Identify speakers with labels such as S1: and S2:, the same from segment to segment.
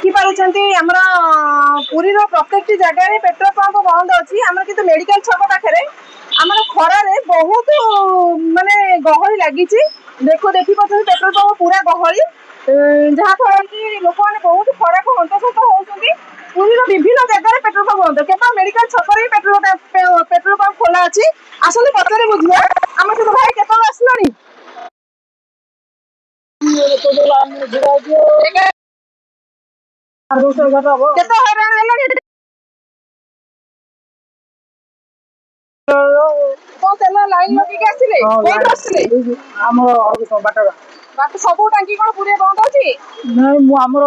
S1: ଦେଖିପାରୁଛନ୍ତି ଆମର ପୁରୀର ପ୍ରତ୍ୟେକଟି ଜାଗାରେ ପେଟ୍ରୋଲ ପମ୍ପ ବନ୍ଦ ଅଛି। ଆମର କିନ୍ତୁ ମେଡିକାଲ ଛକ ପାଖରେ ଆମର ଖରାରେ ବହୁତ ମାନେ ଗହଳି ଲାଗିଛି। ଦେଖିପାରୁଛନ୍ତି ପେଟ୍ରୋଲ ପମ୍ପ ପୁରା ଗହଳି, ଯାହାଫଳରେ କି ଲୋକମାନେ ବହୁତ ଖରାକୁ ହନ୍ତସନ୍ତ ହଉଛନ୍ତି। ପୁରୀର ବିଭିନ୍ନ ଜାଗାରେ ପେଟ୍ରୋଲ ପମ୍ପ ବନ୍ଦ, କେବଳ ମେଡିକାଲ ଛକରେ ହିଁ ପେଟ୍ରୋଲ ପମ୍ପ ଖୋଲା ଅଛି। ଆସନ୍ତୁ ପଚାରି ବୁଝିବା। ଆମ ସହିତ ଭାଇ କେତେବେଳେ ଆସିଲଣି? କେତେ ହଇରାଣ ହେଲାଣି? କଣ ତେଲ ଲାଇନ ଲଗେଇକି ଆସିଲେ? କୋଉଠୁ ଆସିଲେ? ବାଟ ସବୁ ଟାଙ୍କି କଣ ପୁରୀ ବନ୍ଦ ଅଛି?
S2: ନାଇଁ, ମୁଁ ଆମର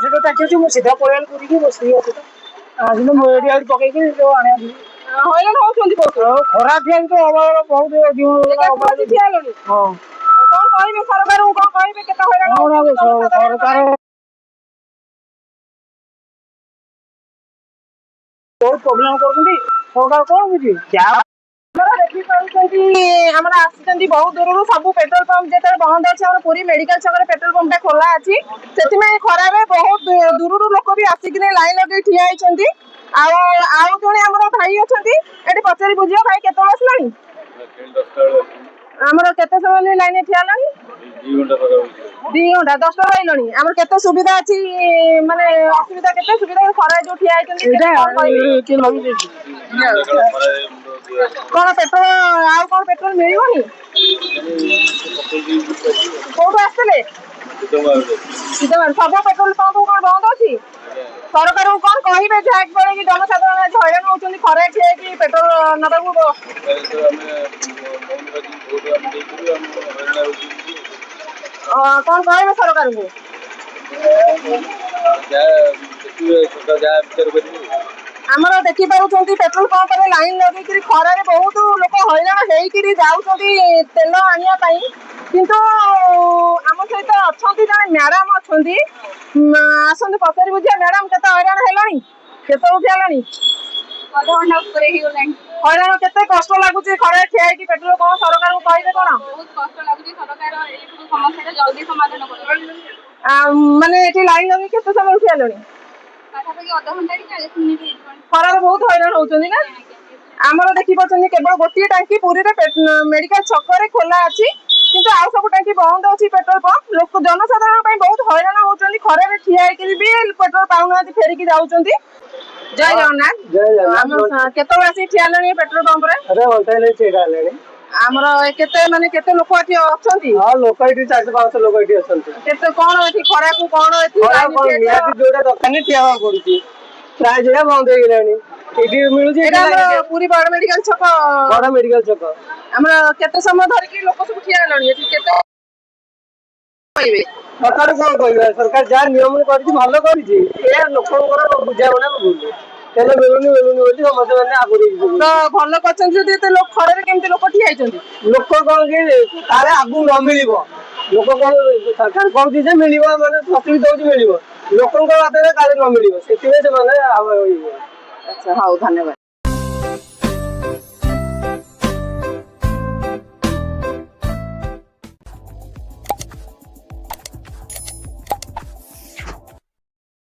S2: ସେଟା ଟାଙ୍କି ଅଛି, ମୁଁ ସିଧା ପଳେଇଲି ପୁରୀକି ବସିକି ଅଛି। ଆସିଲେ ମୁଁ ଏଠି ଆହୁରି ପକେଇକି ଆଣିବା।
S1: ହଇରାଣ ହଉଛନ୍ତି ବହୁତ।
S2: ଖରା ଠିଆ ତ ଅଭାବ ବହୁତ
S1: ଠିଆ ହେଲଣି।
S2: ହଁ,
S1: କଣ କହିବେ ସରକାରଙ୍କୁ? କଣ କହିବେ? କେତେ ହଇରାଣ
S2: ସରକାର ବହୁତ ପ୍ରୋବ୍ଲେମ କରୁଛନ୍ତି। ସରକାର କଣ ବୁଝିବେ?
S1: ଦେଖିପାରୁଛନ୍ତି ଆମର ଆସିଛନ୍ତି ବହୁତ ଦୂରରୁ। ସବୁ ପେଟ୍ରୋଲ ପମ୍ପ ଯେତେବେଳେ ବନ୍ଦ ଅଛି, ଆମର ପୁରୀ ମେଡିକାଲ ଛକରେ ପେଟ୍ରୋଲ ପମ୍ପ ଟା ଖୋଲା ଅଛି। ସେଥିପାଇଁ ଖରାରେ ବହୁତ ଦୂରରୁ ଲୋକ ବି ଆସିକିରି ଲାଇନ ଲଗେଇ ଠିଆ ହେଇଛନ୍ତି। ଆଉ ଜଣେ ଆମର ଭାଇ ଅଛନ୍ତି, ଏଠି ପଚାରି ବୁଝିବା। ଭାଇ କେତେବେଳେ ଆସିଲାଣି? ଆମର କେତେ ସମୟ ଲାଇନରେ ଠିଆ ହେଲାଣି? 2 ଘଣ୍ଟା। 10ଟା ରହିଲଣି। ଆମର କେତେ ସୁବିଧା ଅଛି, ମାନେ ଅସୁବିଧା କେତେ? ସୁବିଧା ଖରା ଯୋଉ ଠିଆ ହେଇଛନ୍ତି କଣ ପେଟ୍ରୋଲ ଆଉ କଣ ପେଟ୍ରୋଲ ମିଳିବନି? କୋଉଠୁ ଆସିଥିଲେ? ସବୁ ପେଟ୍ରୋଲ ପମ୍ପ କଣ ବନ୍ଦ ଅଛି? ସରକାରଙ୍କୁ କଣ କହିବେ? ଯାହାଫଳରେ କି ଜନସାଧାରଣ ହଇରାଣ ହଉଛନ୍ତି ଖରାରେ ଠିଆ ହେଇକି ପେଟ୍ରୋଲ ନେବାକୁ। କଣ କହିବେ ସରକାରଙ୍କୁ? ଆମର ଦେଖିପାରୁଛନ୍ତି ପେଟ୍ରୋଲ ପମ୍ପରେ ଲାଇନ ଲଗେଇକିରି ଖରାରେ ବହୁତ ଲୋକ ହଇରାଣ ହେଇକିରି ଯାଉଛନ୍ତି ତେଲ ଆଣିବା ପାଇଁ। କିନ୍ତୁ ଆମ ସହିତ ଅଛନ୍ତି ଜଣେ ମ୍ୟାଡାମ ଅଛନ୍ତି, ଆସନ୍ତୁ ପଚାରି ବୁଝିବା। ମ୍ୟାଡାମ କେତେ ହଇରାଣ ହେଲାଣି? କେତେବେଳୁ ଠିଆ ହେଲାଣି?
S3: ଅଧଘଣ୍ଟା ଉପରେ ହେଇଗଲାଣି।
S1: ହଇରାଣ କେତେ କଷ୍ଟ ଲାଗୁଛି ଖରାରେ ଠିଆ ହେଇକି ପେଟ୍ରୋଲ? କଣ ସରକାରଙ୍କୁ କହିବେ କଣ?
S3: ବହୁତ କଷ୍ଟ ଲାଗୁଛି। ସରକାର ଏଇ ସମସ୍ୟାଟା ଜଲ୍ଦି ସମାଧାନ କରିବେ।
S1: ମାନେ ଏଠି ଲାଇନ ଲଗେଇ କେତେ ସମୟ ଠିଆ ହେଲଣି?
S3: ପାଖାପାଖି ଅଧଘଣ୍ଟା କି 40 ମିନିଟ୍ ହେଇଯିବଣି।
S1: ଖରାରେ ବହୁତ ହଇରାଣ ହଉଛନ୍ତି ନା? ଆମର ଦେଖିପାରୁଛନ୍ତି କେବଳ ଗୋଟିଏ ଟାଙ୍କି ପୁରୀରେ ମେଡିକାଲ ଛକରେ ଖୋଲା ଅଛି, କିନ୍ତୁ ଆଉ ସବୁ ଟାଙ୍କି ବନ୍ଦ ଅଛି ପେଟ୍ରୋଲ ପମ୍ପ। ଲୋକ ଜନସାଧାରଣ ପାଇଁ ବହୁତ ହଇରାଣ ହଉଛନ୍ତି। ଖରାରେ ଠିଆ ହେଇକି ବି ପେଟ୍ରୋଲ ପାଉନାହାନ୍ତି, ଫେରିକି ଯାଉଛନ୍ତି। ଜୟ ଜଗନ୍ନାଥ। କେତେବେଳେ ଆସିକି ଠିଆ ହେଲାଣି ପେଟ୍ରୋଲ ପମ୍ପରେ? ଆମର କେତେ ଲୋକ ଏଠି ଅଛନ୍ତି?
S2: ଲୋକ ଏଠି 400-500 ଲୋକ ଏଠି ଅଛନ୍ତି।
S1: କେତେ କଣ ଏଠି ଖରାକୁ କଣ ଏଠି
S2: ନିହାତି ଯୋଉଟା ଦୋକାନ ଠିଆ ହବାକୁ ପଡୁଛି। ପ୍ରାୟ ଜାଗା ବନ୍ଦ ହେଇଗଲାଣି। ଏଠି ମିଳୁଛି
S1: ପୁରୀ ବଡ ମେଡିକାଲ ଛକ।
S2: ବଡ ମେଡିକାଲ ଛକ
S1: ଆମର କେତେ ସମୟ ଧରିକି ଲୋକ ସବୁ ଠିଆ ହେଲାଣି ଏଠି? କେତେ କହିବେ?
S2: ସରକାର କଣ କହିବା? ସରକାର ଯାହା ନିୟମ କରିଛି ଭଲ କରିଛି। ଏହା ଲୋକଙ୍କର ବୁଝାମଣା ଭୁଲ। ତେଲ ମିଳୁନି ବୋଲି ସମସ୍ତେ ମାନେ ଆଗରୁ
S1: ଭଲ କରିଛନ୍ତି ଯଦି ଏତେ ଖରାରେ କେମିତି ଲୋକ ଠିଆ ହେଇଛନ୍ତି?
S2: ଲୋକ କଣ କି କାଳେ ଆଗକୁ ନ ମିଳିବ। ଲୋକ କଣ ସରକାର କହୁଛି ଯେ ମିଳିବ, ମାନେ ପ୍ରତିଶ୍ରୁତି ଦଉଛି ମିଳିବ। ଲୋକଙ୍କ ହାତରେ କାଳେ ନ ମିଳିବ, ସେଥିପାଇଁ ସେମାନେ
S1: ଆଚ୍ଛା, ହଉ, ଧନ୍ୟବାଦ।